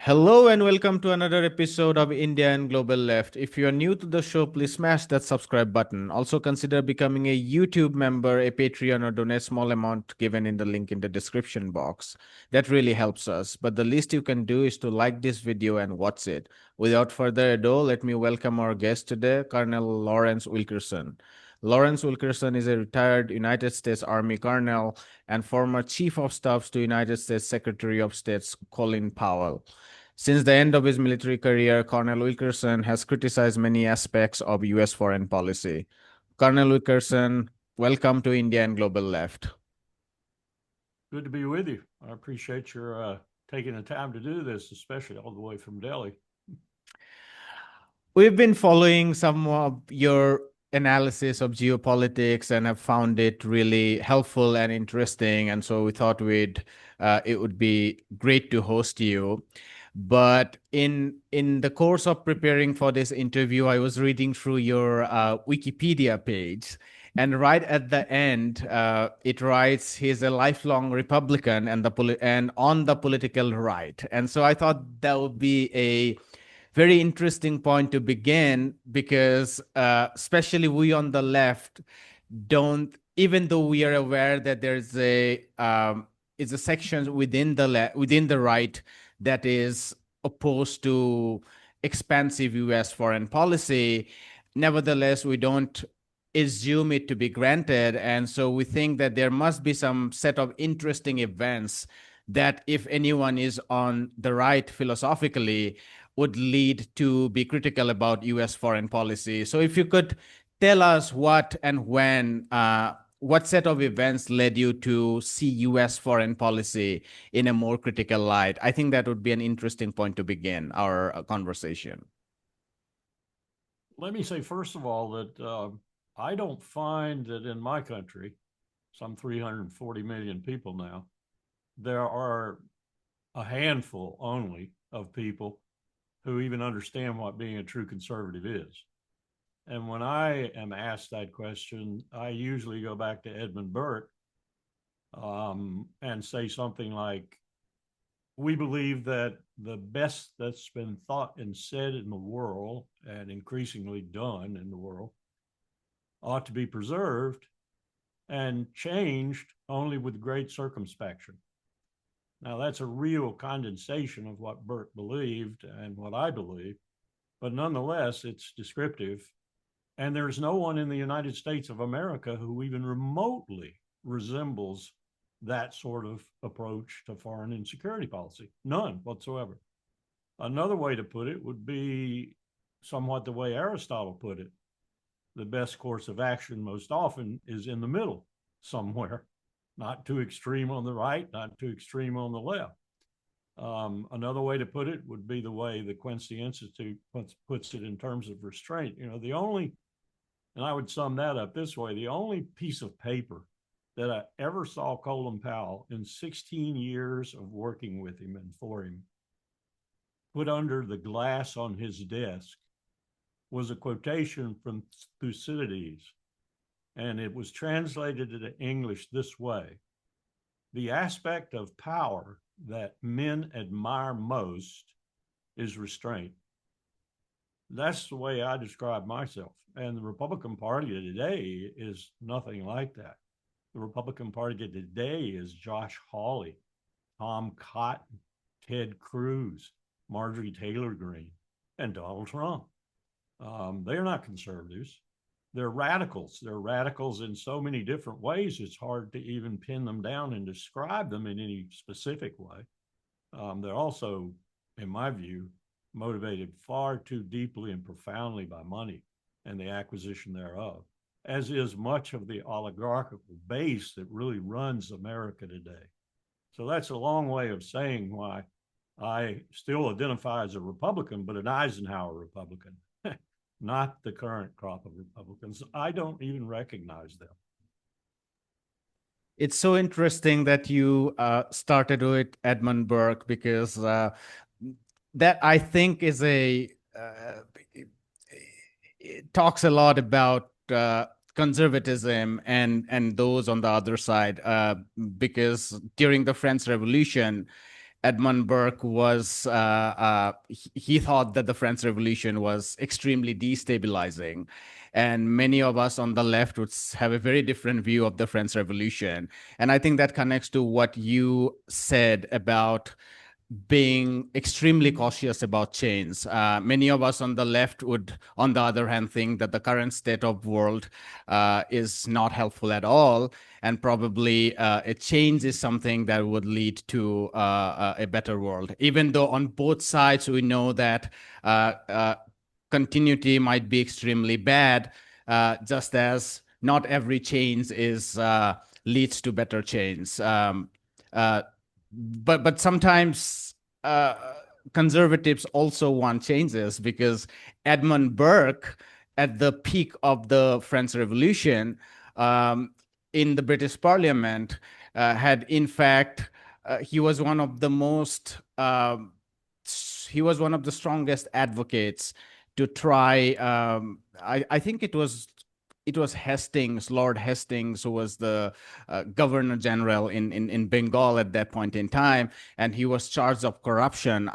Hello and welcome to another episode of India and Global Left. If you are new to the show, please smash that subscribe button. Also consider becoming a YouTube member, a Patreon, or donate small amount given in the link in the description box. That really helps us. But the least you can do is to like this video and watch it. Without further ado, let me welcome our guest today, Colonel Lawrence Wilkerson. Lawrence Wilkerson is a retired United States Army colonel and former Chief of Staff to United States Secretary of State Colin Powell. Since the end of his military career, Colonel Wilkerson has criticized many aspects of U.S. foreign policy. Colonel Wilkerson, welcome to India and Global Left. Good to be with you. I appreciate your taking the time to do this, especially all the way from Delhi. We've been following some of your analysis of geopolitics and have found it really helpful and interesting. And so we thought it would be great to host you. But in the course of preparing for this interview, I was reading through your Wikipedia page, and right at the end, it writes he's a lifelong Republican and on the political right. And so I thought that would be a very interesting point to begin because especially we on the left don't, even though we are aware that there's is a section within the right that is opposed to expansive US foreign policy. Nevertheless, we don't assume it to be granted. And so we think that there must be some set of interesting events that, if anyone is on the right philosophically, would lead to be critical about US foreign policy. So if you could tell us what and when, what set of events led you to see US foreign policy in a more critical light, I think that would be an interesting point to begin our conversation. Let me say, first of all, that I don't find that in my country, some 340 million people now, there are a handful only of people who even understand what being a true conservative is. And when I am asked that question, I usually go back to Edmund Burke and say something like, we believe that the best that's been thought and said in the world, and increasingly done in the world, ought to be preserved and changed only with great circumspection. Now, that's a real condensation of what Burke believed and what I believe, but nonetheless, it's descriptive. And there's no one in the United States of America who even remotely resembles that sort of approach to foreign and security policy. None whatsoever. Another way to put it would be somewhat the way Aristotle put it. The best course of action most often is in the middle somewhere, not too extreme on the right, not too extreme on the left. Another way to put it would be the way the Quincy Institute puts it in terms of restraint. And I would sum that up this way, the only piece of paper that I ever saw Colin Powell in 16 years of working with him and for him put under the glass on his desk was a quotation from Thucydides, and it was translated into English this way: the aspect of power that men admire most is restraint. That's the way I describe myself. And the Republican Party today is nothing like that. The Republican Party today is Josh Hawley, Tom Cotton, Ted Cruz, Marjorie Taylor Greene, and Donald Trump. They're not conservatives. They're radicals. They're radicals in so many different ways, it's hard to even pin them down and describe them in any specific way. They're also, in my view, motivated far too deeply and profoundly by money and the acquisition thereof, as is much of the oligarchical base that really runs America today. So that's a long way of saying why I still identify as a Republican, but an Eisenhower Republican, not the current crop of Republicans. I don't even recognize them. It's so interesting that you started with Edmund Burke because that I think is it talks a lot about conservatism and those on the other side because during the French Revolution, Edmund Burke was he thought that the French Revolution was extremely destabilizing, and many of us on the left would have a very different view of the French Revolution. And I think that connects to what you said about being extremely cautious about change. Many of us on the left would, on the other hand, think that the current state of world is not helpful at all, and probably a change is something that would lead to a better world. Even though on both sides we know that continuity might be extremely bad, just as not every change is leads to better change. Uh, but sometimes conservatives also want changes, because Edmund Burke, at the peak of the French Revolution, um, in the British Parliament, had in fact he was one of the most he was one of the strongest advocates to try. I think it was Hastings, Lord Hastings, who was the governor general in Bengal at that point in time, and he was charged of corruption.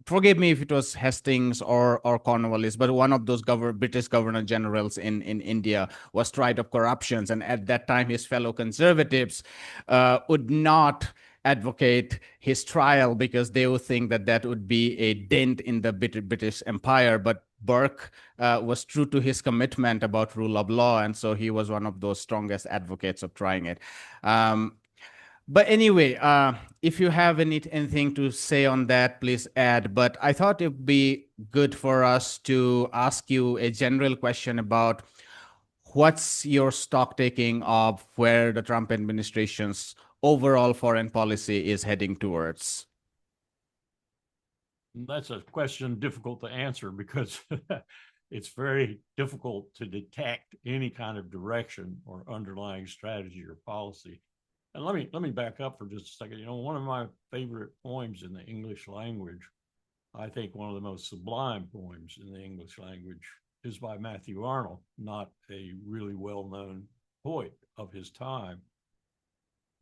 Forgive me if it was Hastings or Cornwallis, but one of those British governor generals in India was tried of corruptions, and at that time his fellow conservatives would not advocate his trial because they would think that that would be a dent in the British Empire. But Burke was true to his commitment about rule of law, and so he was one of those strongest advocates of trying it. But anyway, if you have anything to say on that, please add. But I thought it would be good for us to ask you a general question about what's your stock taking of where the Trump administration's overall foreign policy is heading towards? That's a question difficult to answer because it's very difficult to detect any kind of direction or underlying strategy or policy. And let me back up for just a second. You know, one of my favorite poems in the English language, I think one of the most sublime poems in the English language, is by Matthew Arnold, not a really well-known poet of his time.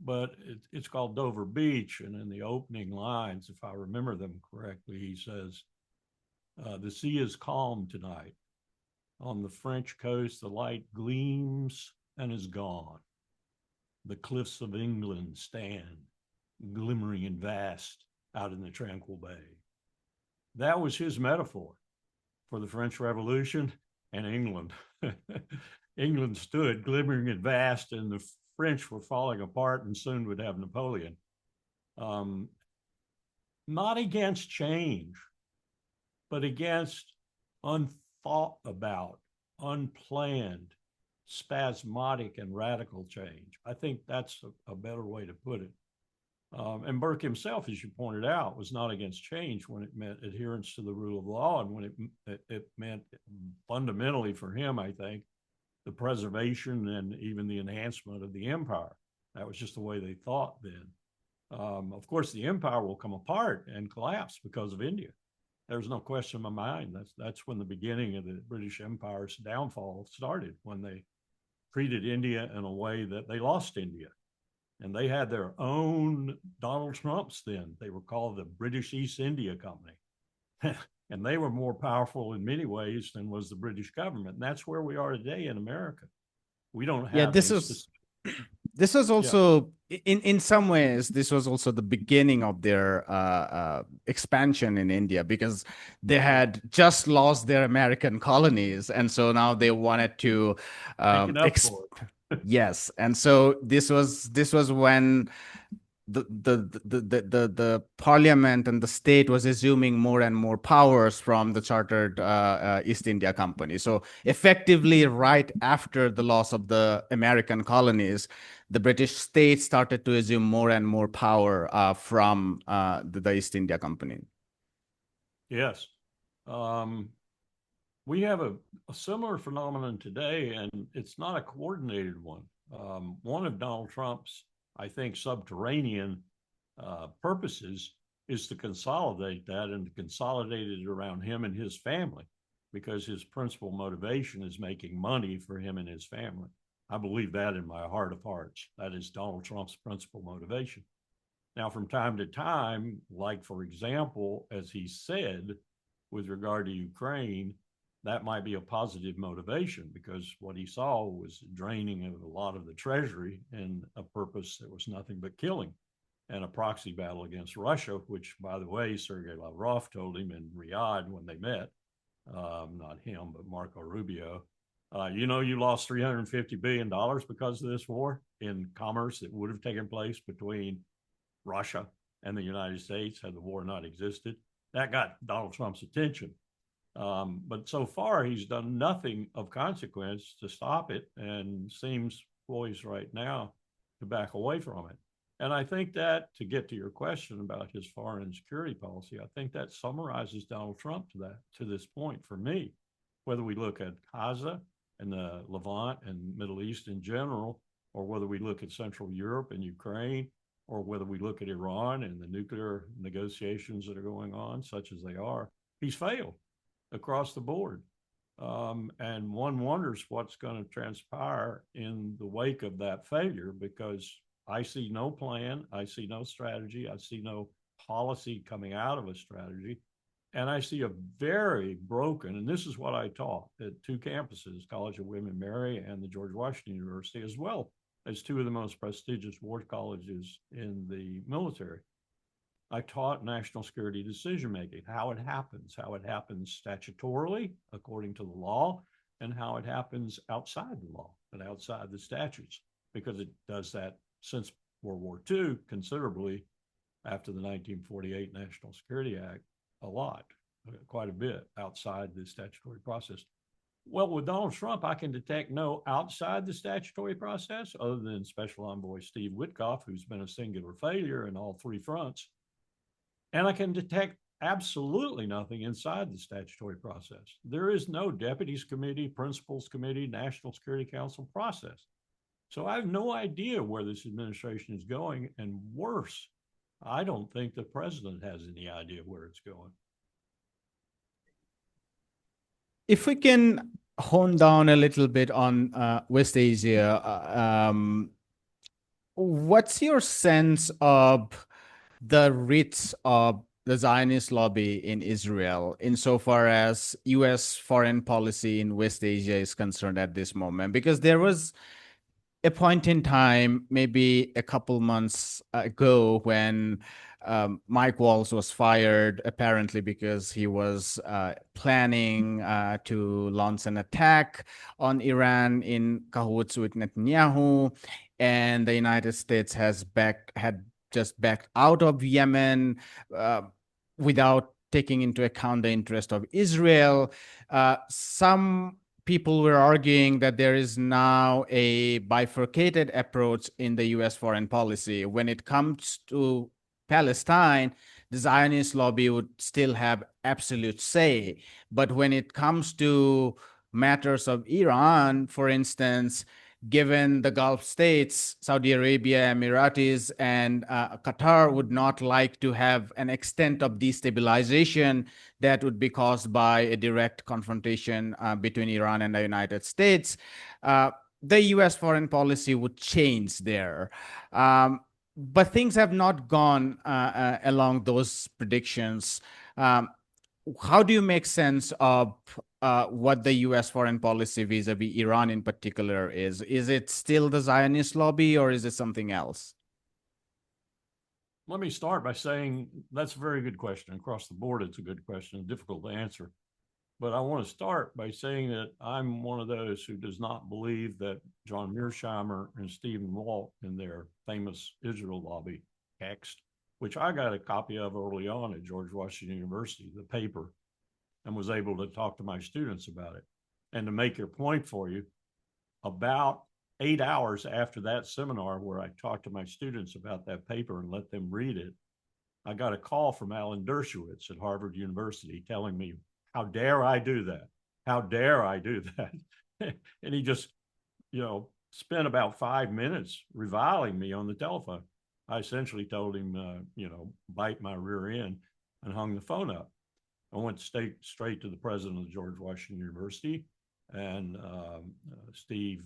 But it's called Dover Beach. And in the opening lines, if I remember them correctly, he says, the sea is calm tonight. On the French coast, the light gleams and is gone. The cliffs of England stand, glimmering and vast, out in the tranquil bay. That was his metaphor for the French Revolution and England. England stood glimmering and vast, and the French were falling apart and soon would have Napoleon. Not against change, but against unthought about, unplanned, spasmodic, and radical change. I think that's a better way to put it. And Burke himself, as you pointed out, was not against change when it meant adherence to the rule of law, and when it meant fundamentally for him, I think, the preservation and even the enhancement of the empire. That was just the way they thought then. Of course, the empire will come apart and collapse because of India. There's no question in my mind. That's when the beginning of the British Empire's downfall started, when they treated India in a way that they lost India. And they had their own Donald Trumps then. They were called the British East India Company. And they were more powerful in many ways than was the British government. And that's where we are today in America. We don't have. Yeah, this was also in some ways this was also the beginning of their expansion in India, because they had just lost their American colonies, and so now they wanted to yes, and so this was when the parliament and the state was assuming more and more powers from the chartered East India Company. So effectively, right after the loss of the American colonies, the British state started to assume more and more power from the East India Company. Yes. We have a similar phenomenon today, and it's not a coordinated one. One of Donald Trump's, I think, subterranean purposes is to consolidate that and to consolidate it around him and his family, because his principal motivation is making money for him and his family. I believe that in my heart of hearts. That is Donald Trump's principal motivation. Now, from time to time, like, for example, as he said, with regard to Ukraine, that might be a positive motivation because what he saw was draining of a lot of the treasury in a purpose that was nothing but killing and a proxy battle against Russia, which, by the way, Sergei Lavrov told him in Riyadh when they met, not him, but Marco Rubio, you lost $350 billion because of this war in commerce that would have taken place between Russia and the United States had the war not existed. That got Donald Trump's attention. But so far, he's done nothing of consequence to stop it and seems poised right now to back away from it. And I think that, to get to your question about his foreign and security policy, I think that summarizes Donald Trump to this point for me. Whether we look at Gaza and the Levant and Middle East in general, or whether we look at Central Europe and Ukraine, or whether we look at Iran and the nuclear negotiations that are going on, such as they are, he's failed across the board. And one wonders what's going to transpire in the wake of that failure, because I see no plan, I see no strategy, I see no policy coming out of a strategy, and I see a very broken, and this is what I taught at two campuses, College of William and Mary and the George Washington University, as well as two of the most prestigious war colleges in the military. I taught national security decision-making, how it happens statutorily, according to the law, and how it happens outside the law and outside the statutes, because it does that since World War II considerably after the 1948 National Security Act, a lot, quite a bit outside the statutory process. Well, with Donald Trump, I can detect no outside the statutory process, other than Special Envoy Steve Witkoff, who's been a singular failure in all three fronts. And I can detect absolutely nothing inside the statutory process. There is no Deputies Committee, Principals Committee, National Security Council process. So I have no idea where this administration is going. And worse, I don't think the president has any idea where it's going. If we can hone down a little bit on West Asia, what's your sense of the reach of the Zionist lobby in Israel insofar as U.S. foreign policy in West Asia is concerned at this moment? Because there was a point in time, maybe a couple months ago, when Mike Waltz was fired, apparently because he was planning to launch an attack on Iran in cahoots with Netanyahu, and the United States had just backed out of Yemen without taking into account the interest of Israel. Some people were arguing that there is now a bifurcated approach in the U.S. foreign policy. When it comes to Palestine, the Zionist lobby would still have absolute say. But when it comes to matters of Iran, for instance, given the Gulf states, Saudi Arabia, Emiratis, and Qatar would not like to have an extent of destabilization that would be caused by a direct confrontation between Iran and the United States, the U.S. foreign policy would change there. But things have not gone along those predictions. How do you make sense of what the U.S. foreign policy vis-a-vis Iran in particular is? Is it still the Zionist lobby, or is it something else? Let me start by saying that's a very good question. Across the board, it's a good question, difficult to answer. But I want to start by saying that I'm one of those who does not believe that John Mearsheimer and Stephen Walt in their famous Israel lobby text, which I got a copy of early on at George Washington University, the paper, and was able to talk to my students about it. And to make your point for you, about 8 hours after that seminar where I talked to my students about that paper and let them read it, I got a call from Alan Dershowitz at Harvard University telling me, how dare I do that? How dare I do that? And he just, spent about 5 minutes reviling me on the telephone. I essentially told him, bite my rear end, and hung the phone up. I went straight to the president of George Washington University and Steve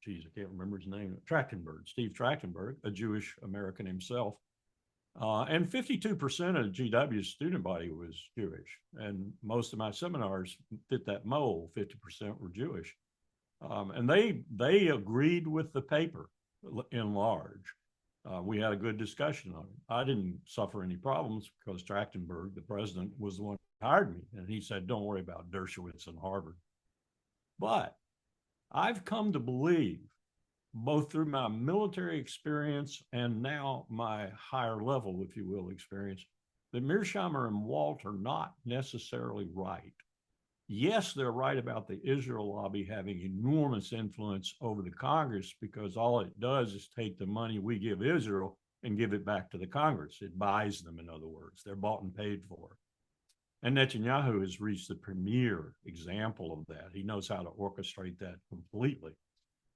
geez, I can't remember his name, Trachtenberg, Steve Trachtenberg, a Jewish American himself. And 52% of GW's student body was Jewish. And most of my seminars fit that mold. 50% were Jewish. And they agreed with the paper in large. We had a good discussion on it. I didn't suffer any problems because Trachtenberg, the president, was the one who hired me. And he said, don't worry about Dershowitz and Harvard. But I've come to believe, both through my military experience and now my higher level, if you will, experience, that Mearsheimer and Walt are not necessarily right. Yes, they're right about the Israel lobby having enormous influence over the Congress, because all it does is take the money we give Israel and give it back to the Congress. It buys them, in other words. They're bought and paid for. And Netanyahu has reached the premier example of that. He knows how to orchestrate that completely.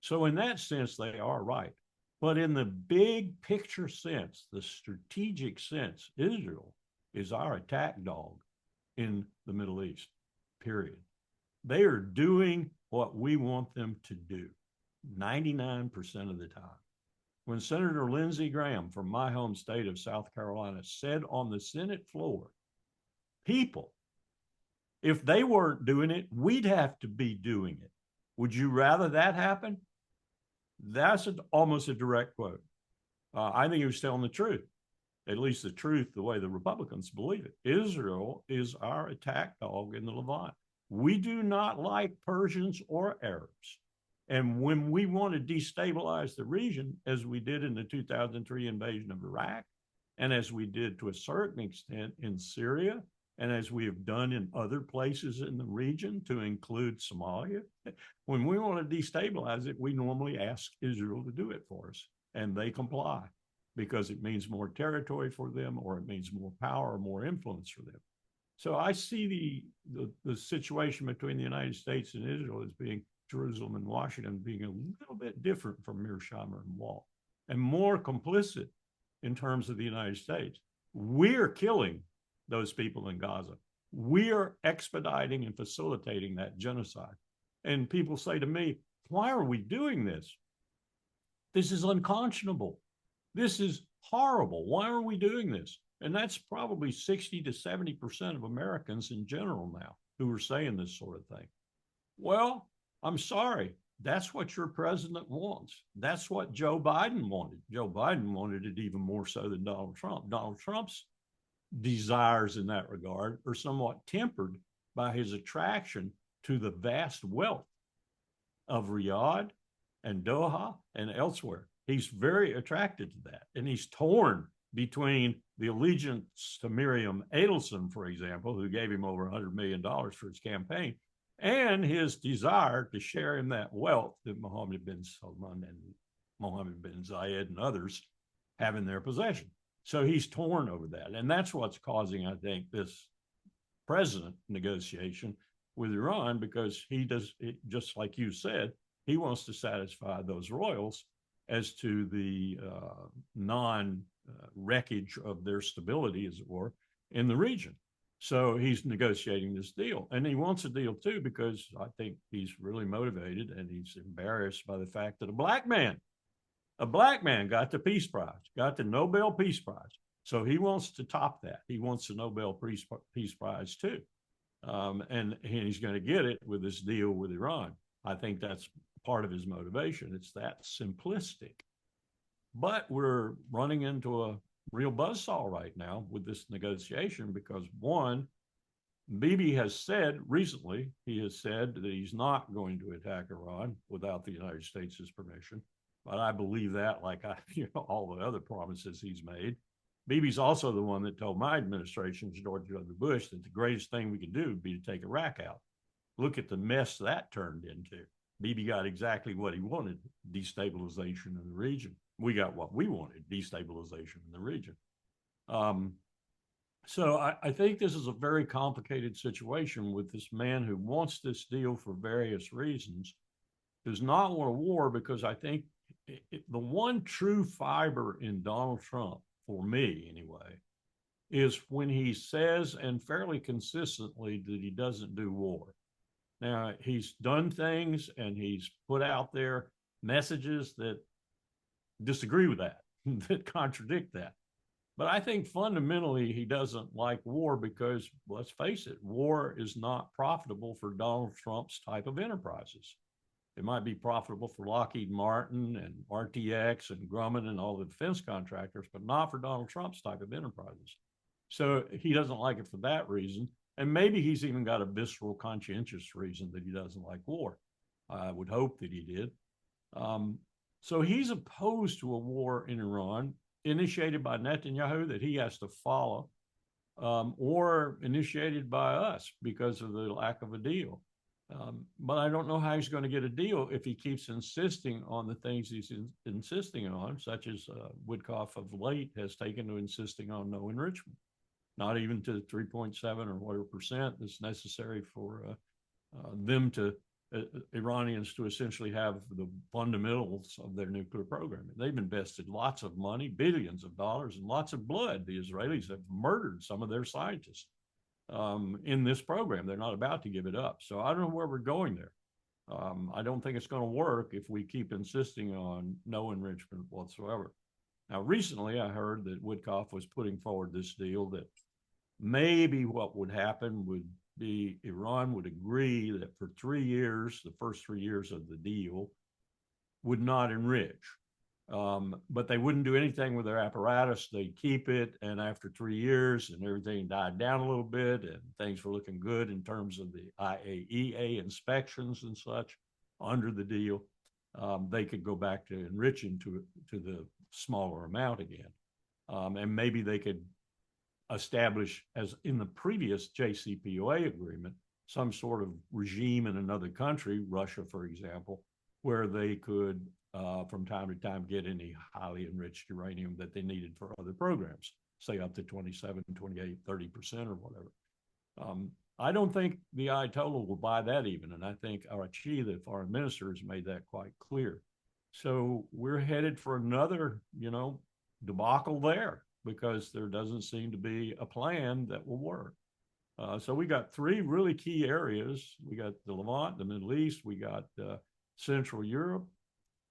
So in that sense, they are right. But in the big picture sense, the strategic sense, Israel is our attack dog in the Middle East, period. They are doing what we want them to do 99% of the time. When Senator Lindsey Graham from my home state of South Carolina said on the Senate floor, people, if they weren't doing it, we'd have to be doing it. Would you rather that happen? That's almost a direct quote. I think he was telling the truth, at least the truth, the way the Republicans believe it. Israel is our attack dog in the Levant. We do not like Persians or Arabs. And when we want to destabilize the region, as we did in the 2003 invasion of Iraq, and as we did to a certain extent in Syria, and as we have done in other places in the region, to include Somalia, when we want to destabilize it, we normally ask Israel to do it for us, and they comply because it means more territory for them, or it means more power or more influence for them. So I see the situation between the United States and Israel as being, Jerusalem and Washington, being a little bit different from Mearsheimer and Walt, and more complicit in terms of the United States. We're killing those people in Gaza. We are expediting and facilitating that genocide. And people say to me, why are we doing this? This is unconscionable. This is horrible. Why are we doing this? And that's probably 60 to 70% of Americans in general now who are saying this sort of thing. Well, I'm sorry. That's what your president wants. That's what Joe Biden wanted. Joe Biden wanted it even more so than Donald Trump. Donald Trump's desires in that regard are somewhat tempered by his attraction to the vast wealth of Riyadh and Doha and elsewhere. He's very attracted to that. And he's torn between the allegiance to Miriam Adelson, for example, who gave him over $100 million for his campaign, and his desire to share in that wealth that Mohammed bin Salman and Mohammed bin Zayed and others have in their possession. So he's torn over that. And that's what's causing, I think, this president negotiation with Iran, because he does, just like you said, he wants to satisfy those royals as to the non-wreckage of their stability, as it were, in the region. So he's negotiating this deal. And he wants a deal, too, because I think he's really motivated, and he's embarrassed by the fact that a black man got the Peace Prize, got the Nobel Peace Prize. So he wants to top that. He wants the Nobel Peace Prize, too. And he's going to get it with this deal with Iran. I think that's part of his motivation. It's that simplistic. But we're running into a real buzzsaw right now with this negotiation because, one, Bibi has said recently, he has said that he's not going to attack Iran without the United States' permission. But I believe that, like all the other promises he's made. Bibi's also the one that told my administration, George W. Bush, that the greatest thing we could do would be to take Iraq out. Look at the mess that turned into. Bibi got exactly what he wanted, destabilization in the region. We got what we wanted, destabilization in the region. So I think this is a very complicated situation with this man who wants this deal for various reasons, does not want a war, because I think the one true fiber in Donald Trump, for me anyway, is when he says, and fairly consistently, that he doesn't do war. Now, he's done things and he's put out there messages that disagree with that, that contradict that. But I think fundamentally he doesn't like war because, let's face it, war is not profitable for Donald Trump's type of enterprises. It might be profitable for Lockheed Martin and RTX and Grumman and all the defense contractors, but not for Donald Trump's type of enterprises. So he doesn't like it for that reason. And maybe he's even got a visceral, conscientious reason that he doesn't like war. I would hope that he did. So he's opposed to a war in Iran initiated by Netanyahu that he has to follow, or initiated by us because of the lack of a deal. But I don't know how he's going to get a deal if he keeps insisting on the things he's insisting on, such as Witkoff of late has taken to insisting on no enrichment, not even to 3.7 or whatever percent that's necessary for them to Iranians to essentially have the fundamentals of their nuclear program. They've invested lots of money, billions of dollars, and lots of blood. The Israelis have murdered some of their scientists in this program. They're not about to give it up. So I don't know where we're going there. I don't think it's going to work if we keep insisting on no enrichment whatsoever. Now, recently I heard that Witkoff was putting forward this deal that maybe what would happen would be Iran would agree that for 3 years, the first 3 years of the deal, would not enrich. But they wouldn't do anything with their apparatus. They'd keep it. And after 3 years and everything died down a little bit and things were looking good in terms of the IAEA inspections and such under the deal, they could go back to enriching to the smaller amount again. And maybe they could establish, as in the previous JCPOA agreement, some sort of regime in another country, Russia, for example, where they could, from time to time, get any highly enriched uranium that they needed for other programs, say up to 27, 28, 30% or whatever. I don't think the Ayatollah will buy that even, and I think Arachi, the foreign minister, has made that quite clear. So we're headed for another, debacle there, because there doesn't seem to be a plan that will work. So we got three really key areas. We got the Levant, the Middle East, we got Central Europe,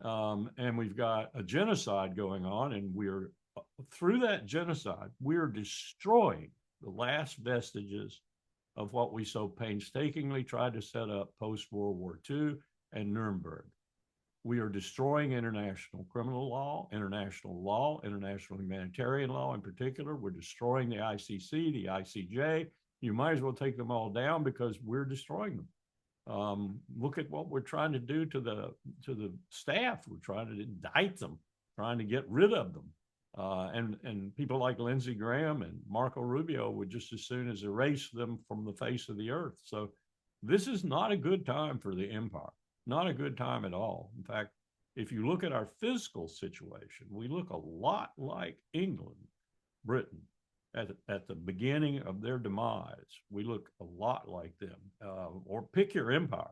and we've got a genocide going on. And we're, through that genocide, we're destroying the last vestiges of what we so painstakingly tried to set up post-World War II and Nuremberg. We are destroying international criminal law, international humanitarian law in particular. We're destroying the ICC, the ICJ. You might as well take them all down because we're destroying them. Look at what we're trying to do to the staff. We're trying to indict them, trying to get rid of them. And people like Lindsey Graham and Marco Rubio would just as soon as erase them from the face of the earth. So this is not a good time for the empire. Not a good time at all. In fact, if you look at our fiscal situation, we look a lot like England, Britain, at the beginning of their demise. We look a lot like them. Or pick your empire.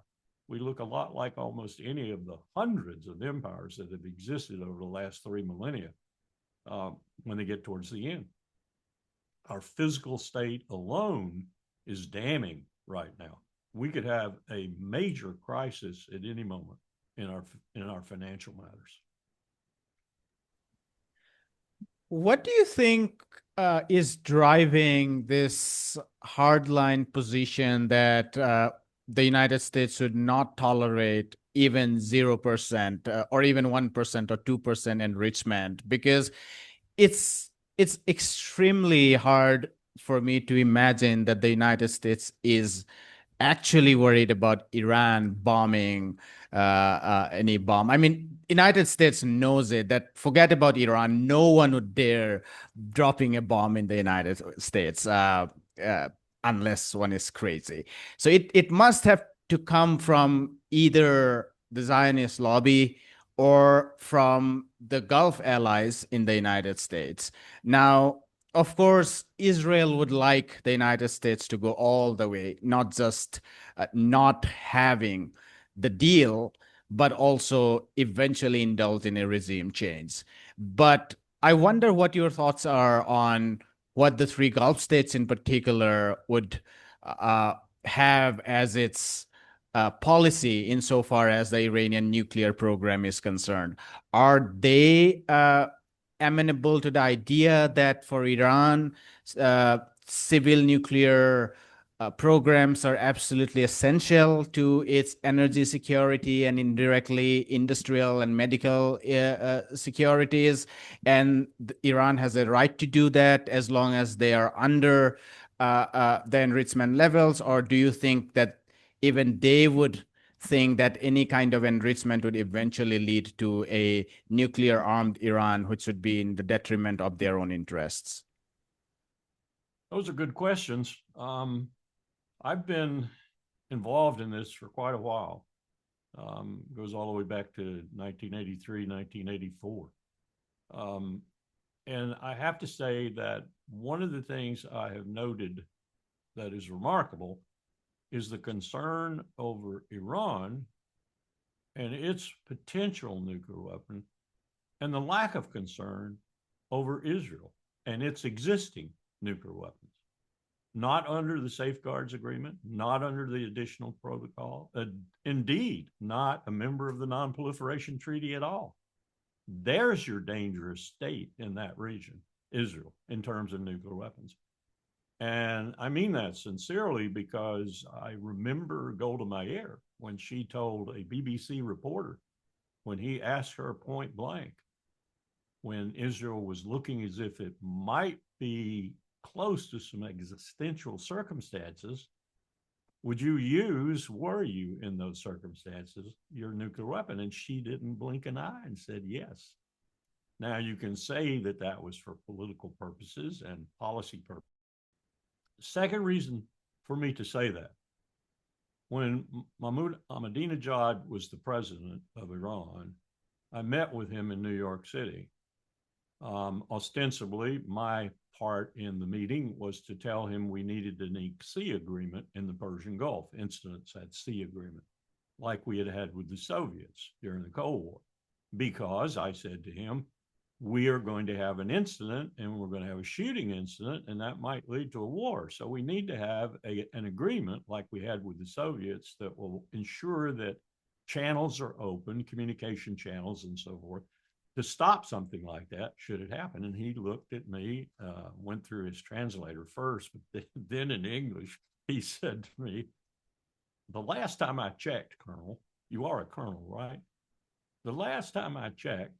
We look a lot like almost any of the hundreds of empires that have existed over the last 3 millennia when they get towards the end. Our physical state alone is damning right now. We could have a major crisis at any moment in our financial matters. What do you think is driving this hardline position that the United States should not tolerate even 0% or even 1% or 2% enrichment? Because it's extremely hard for me to imagine that the United States is actually worried about Iran bombing any bomb. I mean, United States knows it, that forget about Iran, no one would dare dropping a bomb in the United States unless one is crazy. So it must have to come from either the Zionist lobby or from the Gulf allies in the United States. Now, of course, Israel would like the United States to go all the way, not just not having the deal, but also eventually indulge in a regime change. But I wonder what your thoughts are on what the three Gulf states in particular would have as its policy insofar as the Iranian nuclear program is concerned. Are they amenable to the idea that for Iran, civil nuclear programs are absolutely essential to its energy security and indirectly industrial and medical securities, and Iran has a right to do that as long as they are under the enrichment levels? Or do you think that even they would think that any kind of enrichment would eventually lead to a nuclear armed Iran, which would be in the detriment of their own interests? Those are good questions. I've been involved in this for quite a while. Goes all the way back to 1983, 1984. And I have to say that one of the things I have noted that is remarkable is the concern over Iran and its potential nuclear weapon, and the lack of concern over Israel and its existing nuclear weapons. Not under the Safeguards Agreement, not under the additional protocol, indeed, not a member of the Non-Proliferation Treaty at all. There's your dangerous state in that region, Israel, in terms of nuclear weapons. And I mean that sincerely, because I remember Golda Meir when she told a BBC reporter, when he asked her point blank, when Israel was looking as if it might be close to some existential circumstances, were you in those circumstances, your nuclear weapon? And she didn't blink an eye and said yes. Now, you can say that that was for political purposes and policy purposes. Second reason for me to say that, when Mahmoud Ahmadinejad was the president of Iran, I met with him in New York City. Ostensibly, my part in the meeting was to tell him we needed an sea agreement in the Persian Gulf, instance at sea agreement, like we had had with the Soviets during the Cold War. Because I said to him, we are going to have an incident and we're going to have a shooting incident, and that might lead to a war. So we need to have an agreement like we had with the Soviets that will ensure that channels are open, communication channels and so forth, to stop something like that should it happen. And he looked at me, went through his translator first, but then in English, he said to me, the last time I checked, Colonel, you are a colonel, right? The last time I checked,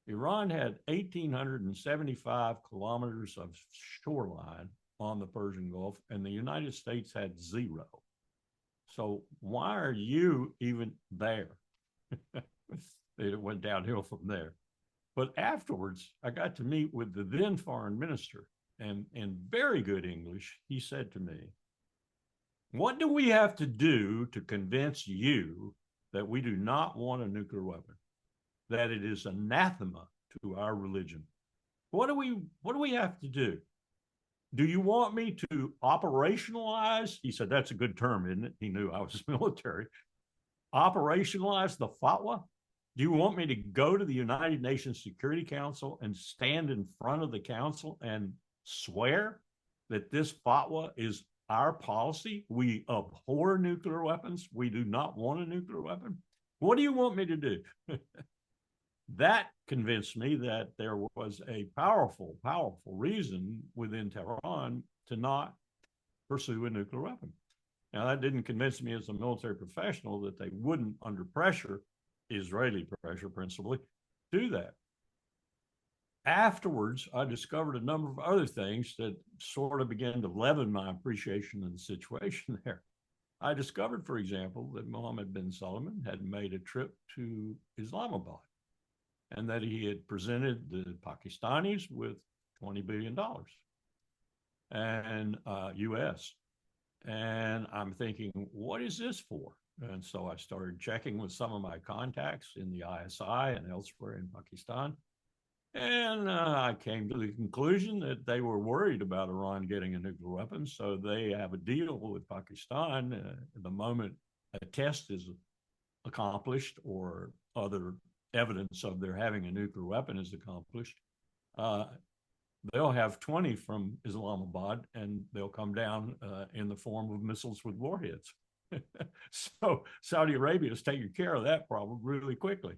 Iran had 1,875 kilometers of shoreline on the Persian Gulf, and the United States had 0. So why are you even there? It went downhill from there. But afterwards, I got to meet with the then foreign minister, and in very good English, he said to me, what do we have to do to convince you that we do not want a nuclear weapon, that it is anathema to our religion? What do we have to do? Do you want me to operationalize? He said, that's a good term, isn't it? He knew I was military. Operationalize the fatwa? Do you want me to go to the United Nations Security Council and stand in front of the council and swear that this fatwa is our policy? We abhor nuclear weapons. We do not want a nuclear weapon. What do you want me to do? That convinced me that there was a powerful, powerful reason within Tehran to not pursue a nuclear weapon. Now, that didn't convince me as a military professional that they wouldn't, under pressure, Israeli pressure principally, do that. Afterwards, I discovered a number of other things that sort of began to leaven my appreciation of the situation there. I discovered, for example, that Mohammed bin Salman had made a trip to Islamabad, and that he had presented the Pakistanis with $20 billion and US. And I'm thinking, what is this for? And so I started checking with some of my contacts in the ISI and elsewhere in Pakistan. And I came to the conclusion that they were worried about Iran getting a nuclear weapon. So they have a deal with Pakistan. The moment a test is accomplished or other evidence of their having a nuclear weapon is accomplished, they'll have 20 from Islamabad, and they'll come down in the form of missiles with warheads. So Saudi Arabia is taking care of that problem really quickly.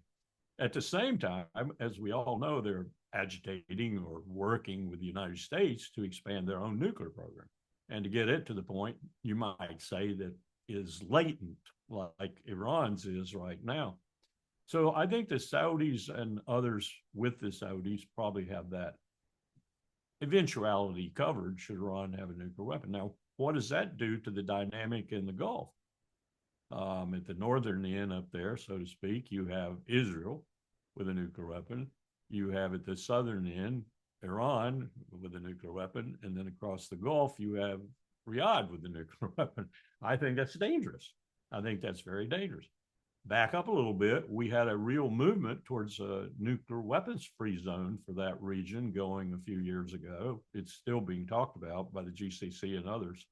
At the same time, as we all know, they're agitating or working with the United States to expand their own nuclear program and to get it to the point, you might say, that is latent, like Iran's is right now. So I think the Saudis and others with the Saudis probably have that eventuality covered should Iran have a nuclear weapon. Now, what does that do to the dynamic in the Gulf? At the northern end up there, so to speak, you have Israel with a nuclear weapon. You have at the southern end, Iran with a nuclear weapon. And then across the Gulf, you have Riyadh with a nuclear weapon. I think that's dangerous. I think that's very dangerous. Back up a little bit, we had a real movement towards a nuclear weapons free zone for that region going a few years ago. It's still being talked about by the GCC and others.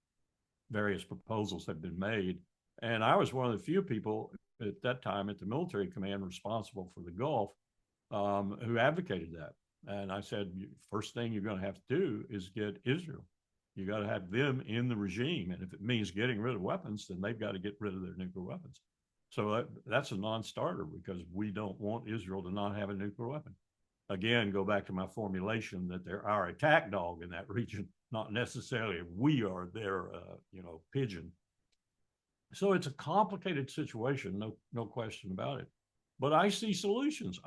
Various proposals have been made. And I was one of the few people at that time at the military command responsible for the Gulf who advocated that. And I said, first thing you're going to have to do is get Israel. You got to have them in the regime. And if it means getting rid of weapons, then they've got to get rid of their nuclear weapons. So that's a non-starter because we don't want Israel to not have a nuclear weapon. Again, go back to my formulation that they're our attack dog in that region, not necessarily we are their, pigeon. So it's a complicated situation, no question about it. But I see solutions.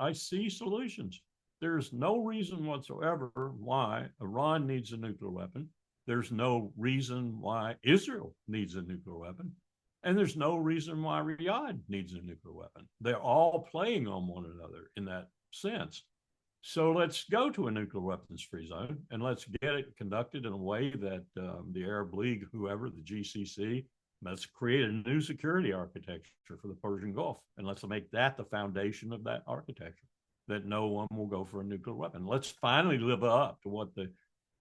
There's no reason whatsoever why Iran needs a nuclear weapon. There's no reason why Israel needs a nuclear weapon. And there's no reason why Riyadh needs a nuclear weapon. They're all playing on one another in that sense. So let's go to a nuclear weapons free zone and let's get it conducted in a way that the Arab League, whoever, the GCC, let's create a new security architecture for the Persian Gulf. And let's make that the foundation of that architecture, that no one will go for a nuclear weapon. Let's finally live up to what the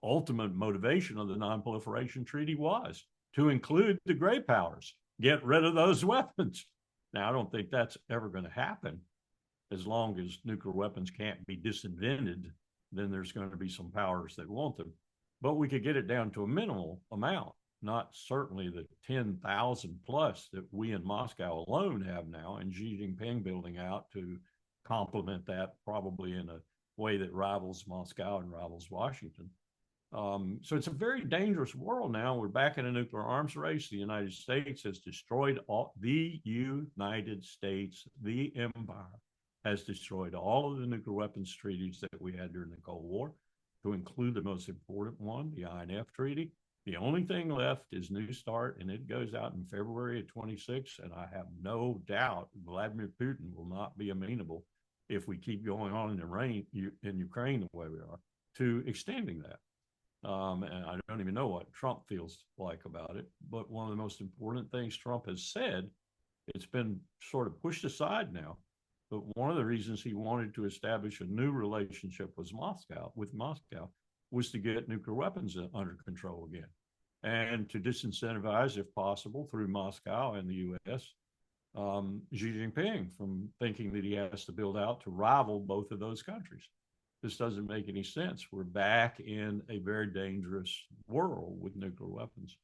ultimate motivation of the Non-Proliferation Treaty was, to include the great powers. Get rid of those weapons. Now, I don't think that's ever going to happen. As long as nuclear weapons can't be disinvented, then there's going to be some powers that want them. But we could get it down to a minimal amount, not certainly the 10,000 plus that we in Moscow alone have now, and Xi Jinping building out to complement that probably in a way that rivals Moscow and rivals Washington. So it's a very dangerous world now. We're back in a nuclear arms race. The United States has destroyed the United States, the empire, has destroyed all of the nuclear weapons treaties that we had during the Cold War, to include the most important one, the INF Treaty. The only thing left is New START, and it goes out in February of 26. And I have no doubt Vladimir Putin will not be amenable, if we keep going on in Ukraine the way we are, to extending that. And I don't even know what Trump feels like about it. But one of the most important things Trump has said, it's been sort of pushed aside now. But one of the reasons he wanted to establish a new relationship with Moscow was to get nuclear weapons under control again, and to disincentivize, if possible, through Moscow and the U.S., Xi Jinping from thinking that he has to build out to rival both of those countries. This doesn't make any sense. We're back in a very dangerous world with nuclear weapons.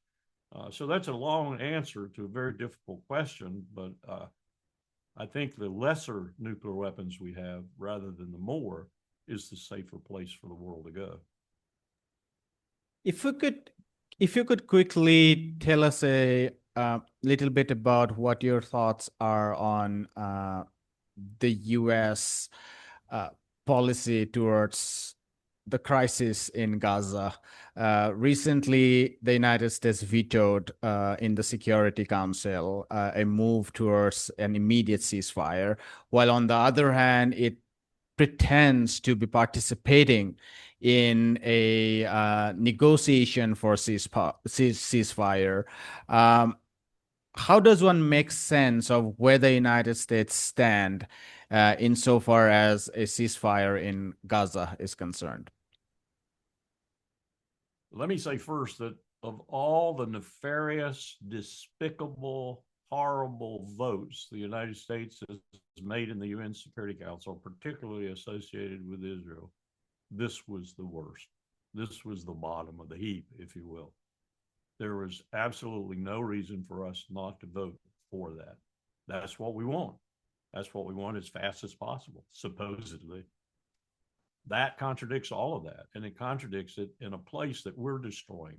So that's a long answer to a very difficult question, but I think the lesser nuclear weapons we have, rather than the more, is the safer place for the world to go. If you could quickly tell us a little bit about what your thoughts are on the U.S. Policy towards the crisis in Gaza. Recently, the United States vetoed in the Security Council a move towards an immediate ceasefire, while on the other hand, it pretends to be participating in a negotiation for ceasefire. How does one make sense of where the United States stand insofar as a ceasefire in Gaza is concerned? Let me say first that of all the nefarious, despicable, horrible votes the United States has made in the UN Security Council, particularly associated with Israel, this was the worst. This was the bottom of the heap, if you will. there was absolutely no reason for us not to vote for that. That's what we want. That's what we want as fast as possible, supposedly. That contradicts all of that, and it contradicts it in a place that we're destroying.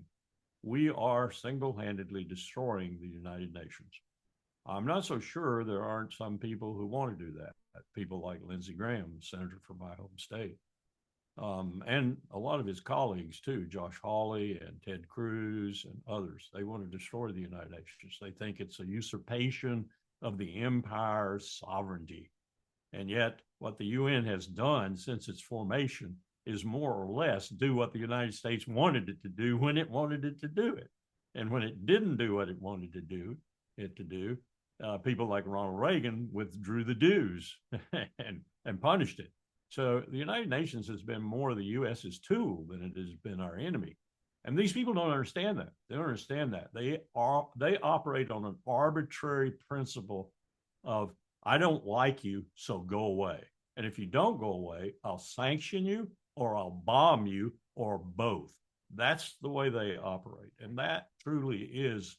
We are single-handedly destroying the United Nations. I'm not so sure there aren't some people who want to do that. People like Lindsey Graham, senator from my home state, and a lot of his colleagues too, Josh Hawley and Ted Cruz and others. They want to destroy the United Nations. They think it's a usurpation of the empire's sovereignty. And yet what the UN has done since its formation is more or less do what the United States wanted it to do when it wanted it to do it. And when it didn't do what it wanted to do, people like Ronald Reagan withdrew the dues and punished it. So the United Nations has been more the U.S.'s tool than it has been our enemy. And these people don't understand that. They don't understand that. They operate on an arbitrary principle of, I don't like you, so go away. And if you don't go away, I'll sanction you or I'll bomb you or both. That's the way they operate. And that truly is,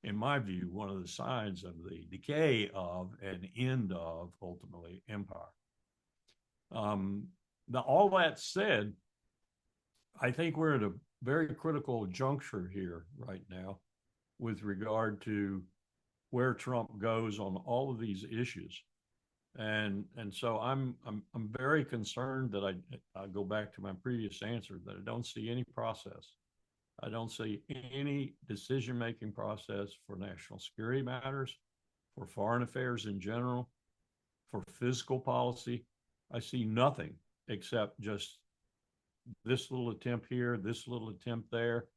in my view, one of the signs of the decay of and end of, ultimately, empire. Now, all that said, I think we're at a very critical juncture here right now with regard to where Trump goes on all of these issues. And so I'm very concerned that I go back to my previous answer, that I don't see any process. I don't see any decision-making process for national security matters, for foreign affairs in general, for fiscal policy. I see nothing except just this little attempt here, this little attempt there,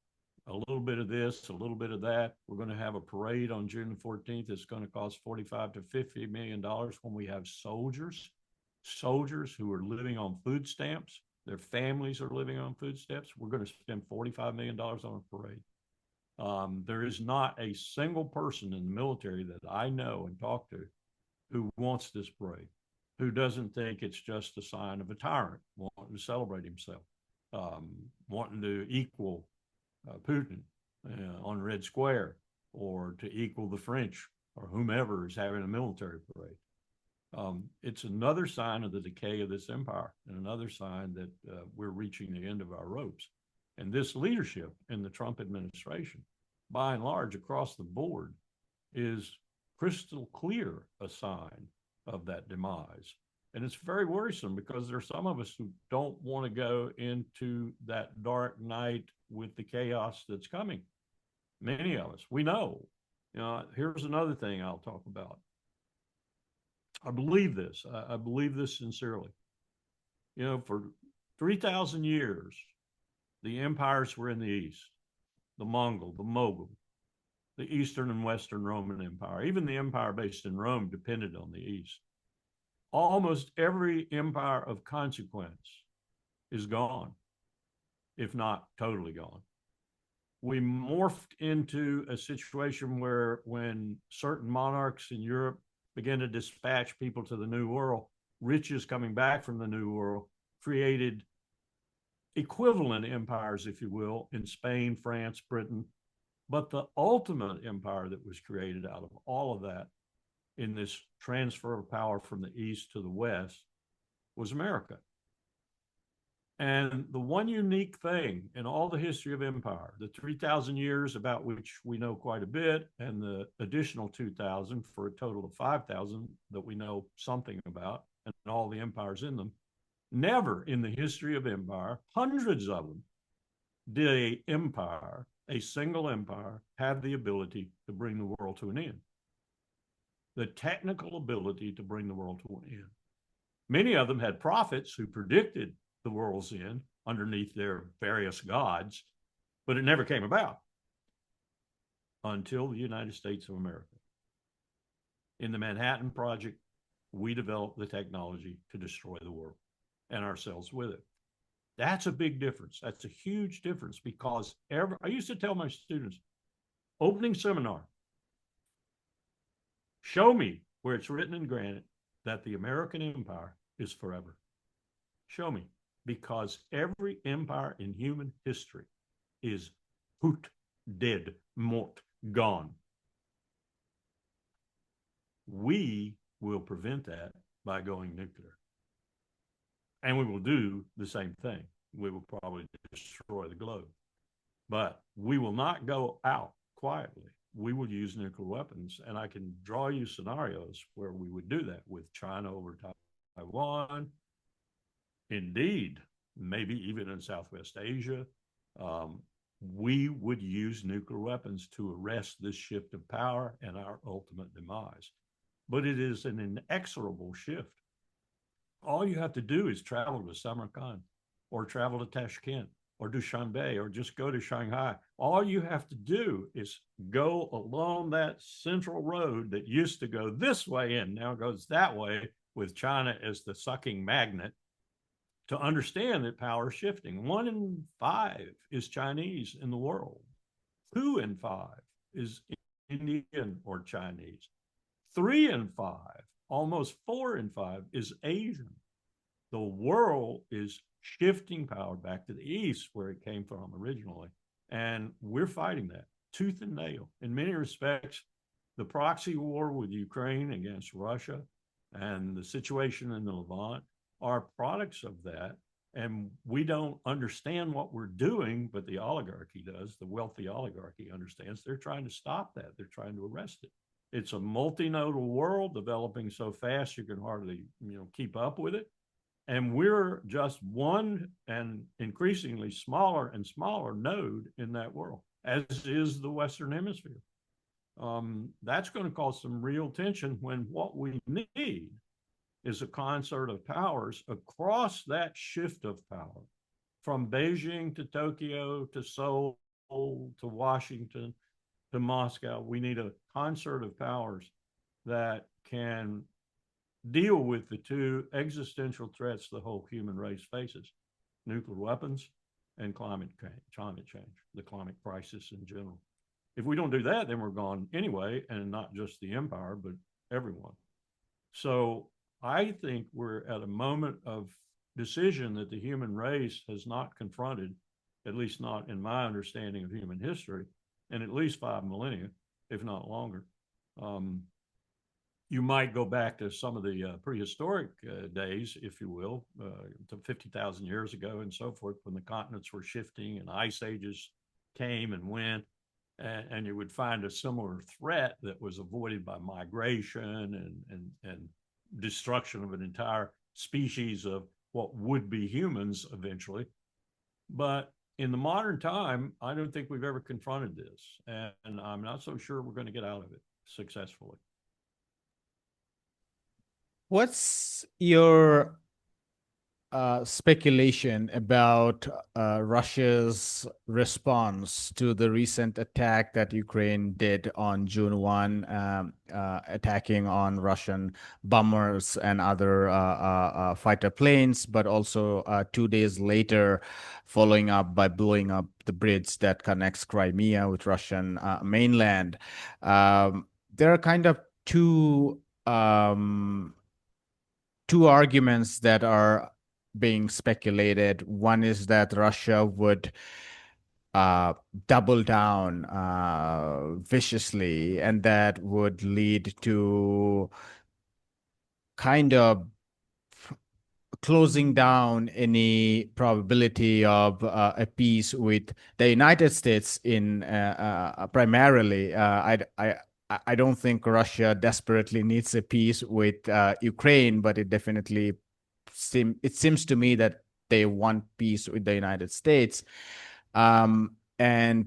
a little bit of this, a little bit of that. We're going to have a parade on June the 14th. It's going to cost $45 to $50 million when we have soldiers who are living on food stamps. Their families are living on food stamps. We're going to spend $45 million on a parade. There is not a single person in the military that I know and talk to who wants this parade, who doesn't think it's just a sign of a tyrant wanting to celebrate himself, wanting to equal Putin on Red Square, or to equal the French or whomever is having a military parade. It's another sign of the decay of this empire, and another sign that we're reaching the end of our ropes. And this leadership in the Trump administration, by and large, across the board, is crystal clear a sign of that demise. And it's very worrisome, because there are some of us who don't want to go into that dark night with the chaos that's coming. Many of us, we know. Here's another thing I'll talk about. I believe this. I believe this sincerely. For 3,000 years, the empires were in the East, the Mongol, the Mogul, the Eastern and Western Roman Empire. Even the empire based in Rome depended on the East. Almost every empire of consequence is gone, if not totally gone. We morphed into a situation where, when certain monarchs in Europe began to dispatch people to the New World, riches coming back from the New World created equivalent empires, if you will, in Spain, France, Britain. But the ultimate empire that was created out of all of that, in this transfer of power from the East to the West, was America. And the one unique thing in all the history of empire, the 3,000 years about which we know quite a bit, and the additional 2,000 for a total of 5,000 that we know something about, and all the empires in them, never in the history of empire, hundreds of them, did a single empire, have the ability to bring the world to an end. The technical ability to bring the world to an end. Many of them had prophets who predicted the world's end underneath their various gods, but it never came about until the United States of America. In the Manhattan Project, we developed the technology to destroy the world and ourselves with it. That's a big difference. That's a huge difference, because I used to tell my students, opening seminar, show me where it's written in granite that the American empire is forever. Show me, because every empire in human history is hoot, dead, mort, gone. We will prevent that by going nuclear. And we will do the same thing. We will probably destroy the globe. But we will not go out quietly. We will use nuclear weapons. And I can draw you scenarios where we would do that with China over Taiwan. Indeed, maybe even in Southwest Asia. We would use nuclear weapons to arrest this shift of power and our ultimate demise. But it is an inexorable shift. All you have to do is travel to Samarkand or travel to Tashkent or Dushanbe or just go to Shanghai. All you have to do is go along that central road that used to go this way and now goes that way, with China as the sucking magnet, to understand that power is shifting. 1 in 5 is Chinese in the world. 2 in 5 is Indian or Chinese. 3 in 5, almost 4 in 5 is Asian. The world is shifting power back to the east, where it came from originally. And we're fighting that tooth and nail. In many respects, the proxy war with Ukraine against Russia and the situation in the Levant are products of that. And we don't understand what we're doing, but the oligarchy does. The wealthy oligarchy understands. They're trying to stop that. They're trying to arrest it. It's a multinodal world developing so fast you can hardly, keep up with it. And we're just one and increasingly smaller and smaller node in that world, as is the Western Hemisphere. That's going to cause some real tension, when what we need is a concert of powers across that shift of power, from Beijing to Tokyo to Seoul to Washington to Moscow. We need a concert of powers that can deal with the two existential threats the whole human race faces: nuclear weapons and climate change, the climate crisis in general. If we don't do that, then we're gone anyway, and not just the empire, but everyone. So I think we're at a moment of decision that the human race has not confronted, at least not in my understanding of human history, in at least 5 millennia, if not longer. You might go back to some of the prehistoric days, if you will, to 50,000 years ago and so forth, when the continents were shifting and ice ages came and went, and you would find a similar threat that was avoided by migration and destruction of an entire species of what would be humans eventually. But in the modern time, I don't think we've ever confronted this, and I'm not so sure we're going to get out of it successfully. What's your speculation about Russia's response to the recent attack that Ukraine did on June 1, attacking on Russian bombers and other fighter planes, but also 2 days later, following up by blowing up the bridge that connects Crimea with Russian mainland? There are kind of two arguments that are being speculated. One is that Russia would double down viciously, and that would lead to kind of closing down any probability of a peace with the United States in primarily. I don't think Russia desperately needs a peace with Ukraine, but it definitely seems to me that they want peace with the United States. And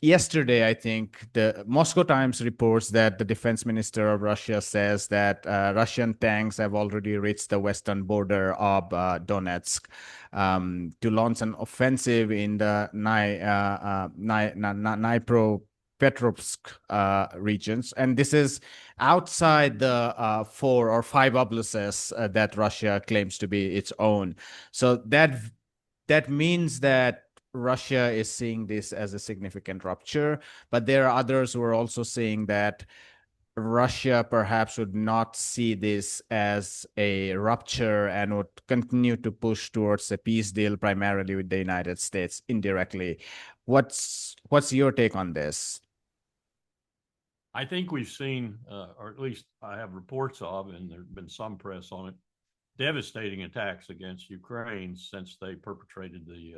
yesterday, I think the Moscow Times reports that the defense minister of Russia says that Russian tanks have already reached the western border of Donetsk to launch an offensive in the Dnipropetrovsk regions. And this is outside the 4 or 5 oblasts that Russia claims to be its own. So that means that Russia is seeing this as a significant rupture, but there are others who are also saying that Russia perhaps would not see this as a rupture and would continue to push towards a peace deal, primarily with the United States indirectly. What's your take on this? I think we've seen, or at least I have reports of, and there's been some press on it, devastating attacks against Ukraine since they perpetrated the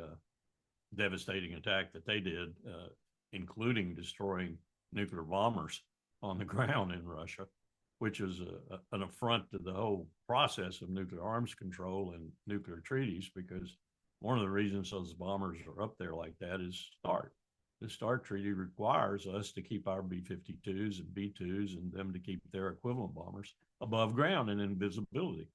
devastating attack that they did, including destroying nuclear bombers on the ground in Russia, which is an affront to the whole process of nuclear arms control and nuclear treaties, because one of the reasons those bombers are up there like that is START. The START treaty requires us to keep our B-52s and B-2s and them to keep their equivalent bombers above ground and in visibility.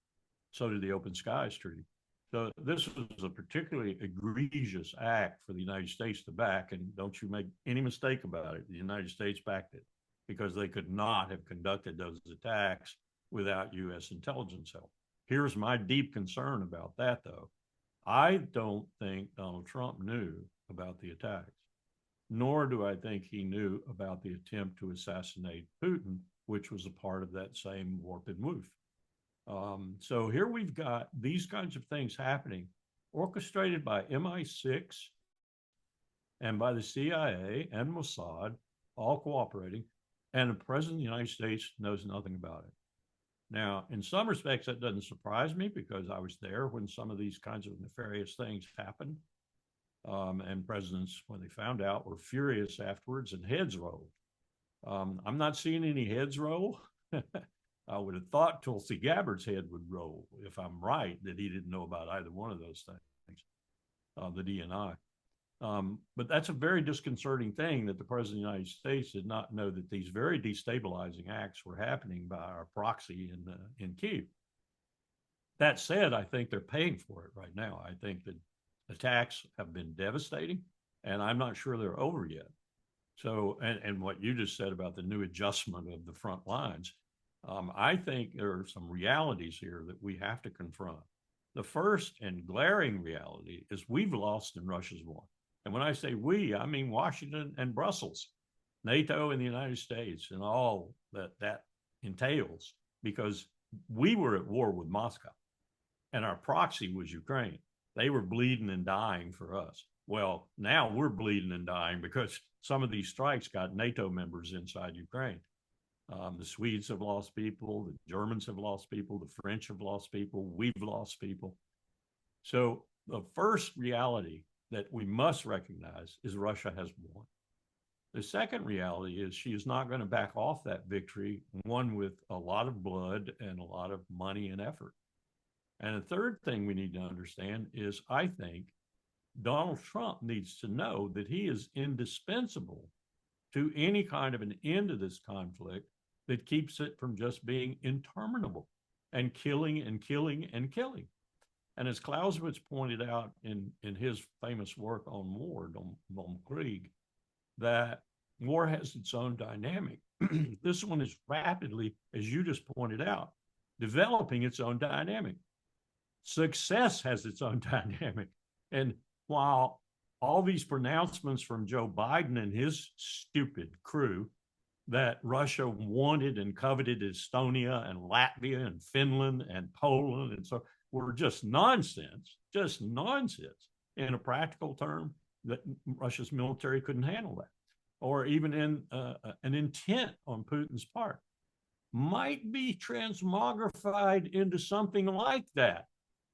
So did the Open Skies Treaty. So this was a particularly egregious act for the United States to back, and don't you make any mistake about it, the United States backed it because they could not have conducted those attacks without U.S. intelligence help. Here's my deep concern about that, though. I don't think Donald Trump knew about the attacks, nor do I think he knew about the attempt to assassinate Putin, which was a part of that same warp and woof. So here we've got these kinds of things happening, orchestrated by MI6 and by the CIA and Mossad, all cooperating, and the President of the United States knows nothing about it. Now, in some respects, that doesn't surprise me because I was there when some of these kinds of nefarious things happened. And presidents, when they found out, were furious afterwards and heads rolled. I'm not seeing any heads roll. I would have thought Tulsi Gabbard's head would roll if I'm right that he didn't know about either one of those things, the DNI. But that's a very disconcerting thing that the President of the United States did not know that these very destabilizing acts were happening by our proxy in Kyiv. That said, I think they're paying for it right now. I think that attacks have been devastating, and I'm not sure they're over yet. So, and what you just said about the new adjustment of the front lines, I think there are some realities here that we have to confront. The first and glaring reality is we've lost in Russia's war. And when I say we, I mean Washington and Brussels, NATO and the United States, and all that entails, because we were at war with Moscow, and our proxy was Ukraine. They were bleeding and dying for us. Well, now we're bleeding and dying because some of these strikes got NATO members inside Ukraine. The Swedes have lost people, the Germans have lost people, the French have lost people, we've lost people. So the first reality that we must recognize is Russia has won. The second reality is she is not going to back off that victory, won with a lot of blood and a lot of money and effort. And the third thing we need to understand is, I think, Donald Trump needs to know that he is indispensable to any kind of an end to this conflict that keeps it from just being interminable and killing and killing and killing. And as Clausewitz pointed out in his famous work on war, Don Krieg, that war has its own dynamic. This one is rapidly, as you just pointed out, developing its own dynamic. Success has its own dynamic. And while all these pronouncements from Joe Biden and his stupid crew that Russia wanted and coveted Estonia and Latvia and Finland and Poland and so were just nonsense in a practical term, that Russia's military couldn't handle that, or even in an intent on Putin's part, might be transmogrified into something like that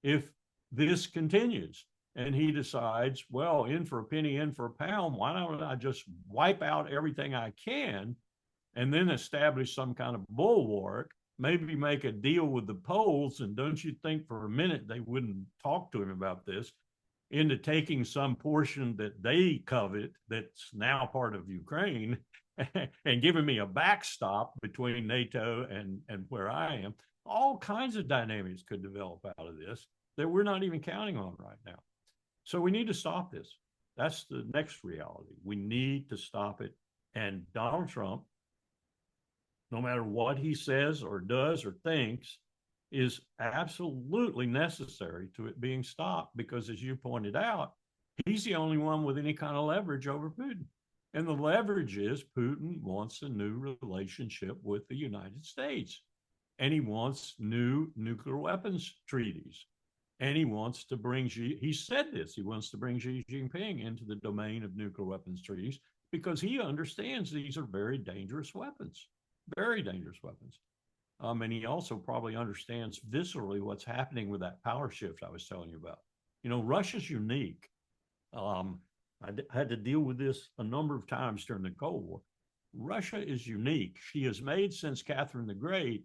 if this continues. And he decides, well, in for a penny, in for a pound, why don't I just wipe out everything I can and then establish some kind of bulwark, maybe make a deal with the Poles, and don't you think for a minute they wouldn't talk to him about this, into taking some portion that they covet that's now part of Ukraine and giving me a backstop between NATO and where I am. All kinds of dynamics could develop out of this that we're not even counting on right now. So we need to stop this. That's the next reality. We need to stop it. And Donald Trump, no matter what he says or does or thinks, is absolutely necessary to it being stopped, because as you pointed out, he's the only one with any kind of leverage over Putin. And the leverage is Putin wants a new relationship with the United States, and he wants new nuclear weapons treaties. And he wants to bring he said this, he wants to bring Xi Jinping into the domain of nuclear weapons treaties because he understands these are very dangerous weapons, very dangerous weapons. And he also probably understands viscerally what's happening with that power shift I was telling you about. You know, Russia's unique. I had to deal with this a number of times during the Cold War. Russia is unique. She has made since Catherine the Great,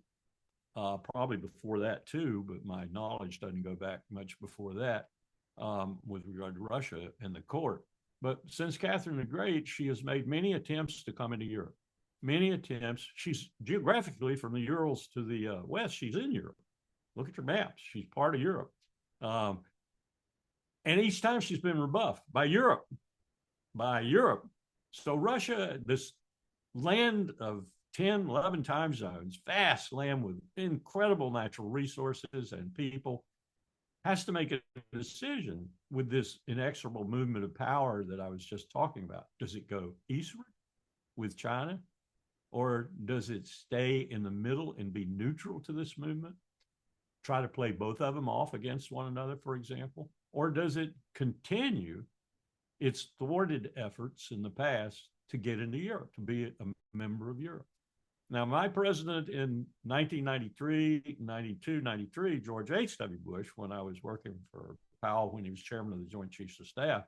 probably before that too, but my knowledge doesn't go back much before that with regard to Russia and the court. But since Catherine the Great, she has made many attempts to come into Europe. Many attempts. She's geographically from the Urals to the west. She's in Europe. Look at your maps. She's part of Europe. And each time she's been rebuffed by Europe. So Russia, this land of 10, 11 time zones, vast land with incredible natural resources and people, has to make a decision with this inexorable movement of power that I was just talking about. Does it go eastward with China? Or does it stay in the middle and be neutral to this movement? Try to play both of them off against one another, for example? Or does it continue its thwarted efforts in the past to get into Europe, to be a member of Europe? Now, my president in 1993, 92, 93, George H.W. Bush, when I was working for Powell, when he was chairman of the Joint Chiefs of Staff,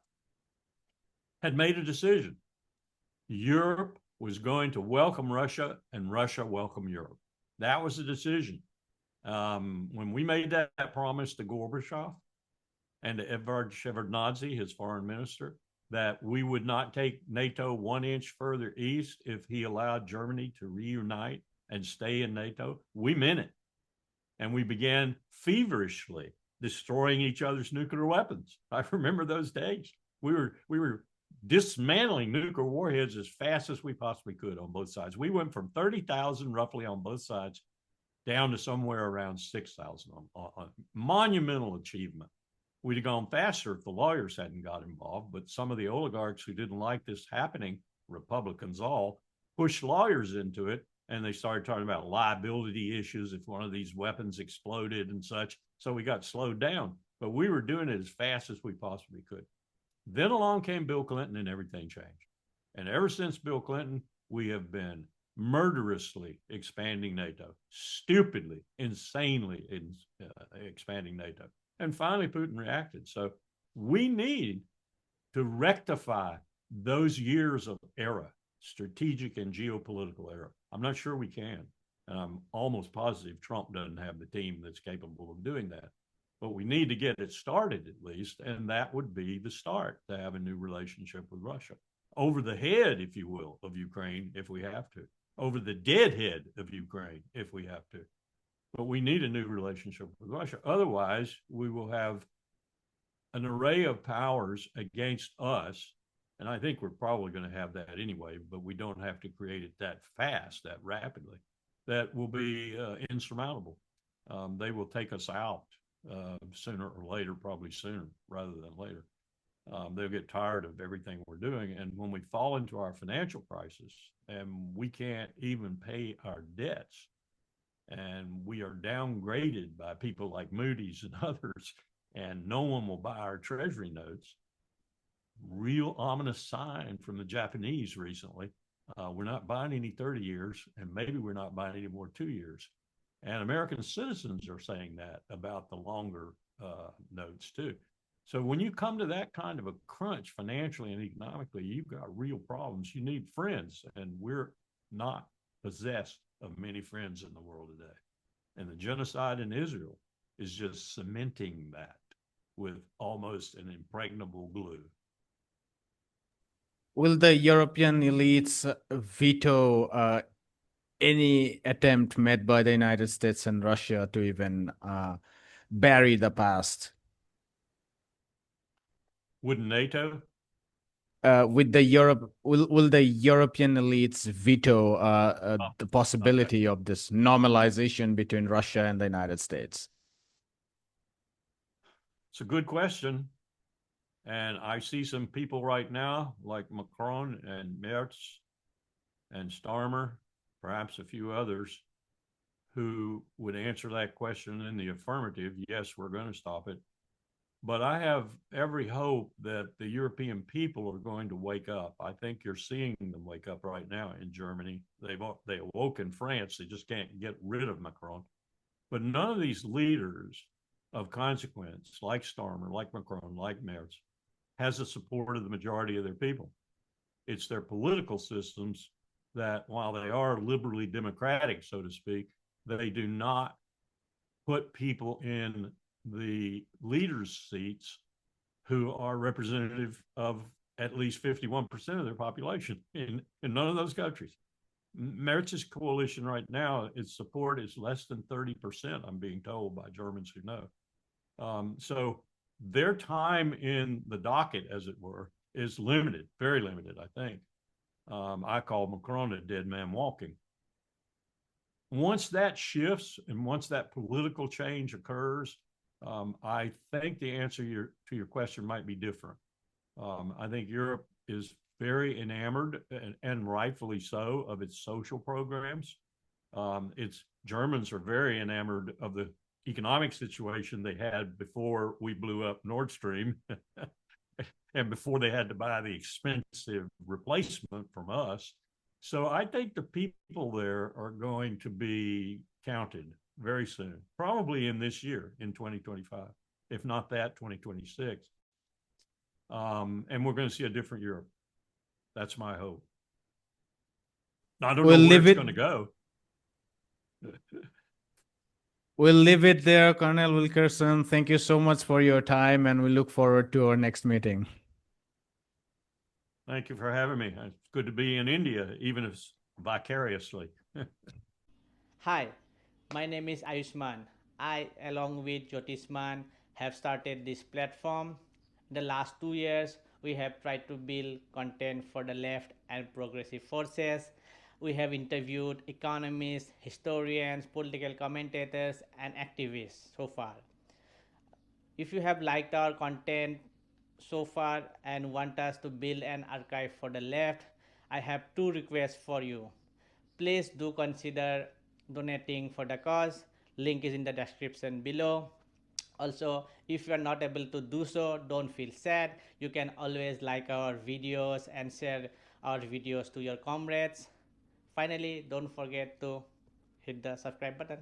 had made a decision. Europe was going to welcome Russia and Russia welcome Europe. That was the decision. When we made that promise to Gorbachev and to Edvard Shevardnadze, his foreign minister, that we would not take NATO 1 inch further east if he allowed Germany to reunite and stay in NATO, we meant it. And we began feverishly destroying each other's nuclear weapons. I remember those days. We were dismantling nuclear warheads as fast as we possibly could on both sides. We went from 30,000 roughly on both sides down to somewhere around 6,000 on monumental achievement. We'd have gone faster if the lawyers hadn't got involved, but some of the oligarchs who didn't like this happening, Republicans all, pushed lawyers into it, and they started talking about liability issues if one of these weapons exploded and such. So we got slowed down, but we were doing it as fast as we possibly could. Then along came Bill Clinton and everything changed. And ever since Bill Clinton, we have been murderously expanding NATO, stupidly, insanely expanding NATO. And finally, Putin reacted. So we need to rectify those years of error, strategic and geopolitical error. I'm not sure we can. And I'm almost positive Trump doesn't have the team that's capable of doing that. But we need to get it started at least. And that would be the start, to have a new relationship with Russia. Over the head, if you will, of Ukraine, if we have to. Over the dead head of Ukraine, if we have to. But we need a new relationship with Russia. Otherwise, we will have an array of powers against us. And I think we're probably going to have that anyway, but we don't have to create it that fast, that rapidly. That will be insurmountable. They will take us out sooner or later, probably sooner rather than later. They'll get tired of everything we're doing. And when we fall into our financial crisis and we can't even pay our debts, and we are downgraded by people like Moody's and others, and no one will buy our treasury notes. Real ominous sign from the Japanese recently. We're not buying any 30 years, and maybe we're not buying any more 2 years. And American citizens are saying that about the longer notes too. So when you come to that kind of a crunch financially and economically, you've got real problems. You need friends, and we're not possessed of many friends in the world today. And the genocide in Israel is just cementing that with almost an impregnable glue. Will the European elites veto any attempt made by the United States and Russia to even bury the past? Wouldn't NATO? With the will the European elites veto the possibility of this normalization between Russia and the United States? It's a good question. And I see some people right now, like Macron and Merz and Starmer, perhaps a few others, who would answer that question in the affirmative. Yes, we're going to stop it. But I have every hope that the European people are going to wake up. I think you're seeing them wake up right now in Germany. They awoke in France. They just can't get rid of Macron. But none of these leaders of consequence, like Starmer, like Macron, like Merz, has the support of the majority of their people. It's their political systems that, while they are liberally democratic, so to speak, they do not put people in the leaders' seats who are representative of at least 51% of their population in none of those countries. Merz's coalition right now, its support is less than 30%, I'm being told by Germans who know. So their time in the docket, as it were, is limited, very limited, I think. I call Macron a dead man walking. Once that shifts and once that political change occurs, I think the answer to your question might be different. I think Europe is very enamored, and rightfully so, of its social programs. Its Germans are very enamored of the economic situation they had before we blew up Nord Stream and before they had to buy the expensive replacement from us. So I think the people there are going to be counted very soon, probably in this year, in 2025, if not that, 2026. And we're going to see a different Europe. That's my hope. I don't know where it's going to go. We'll leave it there, Colonel Wilkerson. Thank you so much for your time, and we look forward to our next meeting. Thank you for having me. It's good to be in India, even if vicariously. Hi, my name is Ayushman. I, along with Jyotisman, have started this platform. In the last 2 years, we have tried to build content for the left and progressive forces. We have interviewed economists, historians, political commentators, and activists so far. If you have liked our content so far and want us to build an archive for the left, I have 2 requests for you. Please do consider donating for the cause. Link is in the description below. Also, if you are not able to do so, don't feel sad. You can always like our videos and share our videos to your comrades. Finally, don't forget to hit the subscribe button.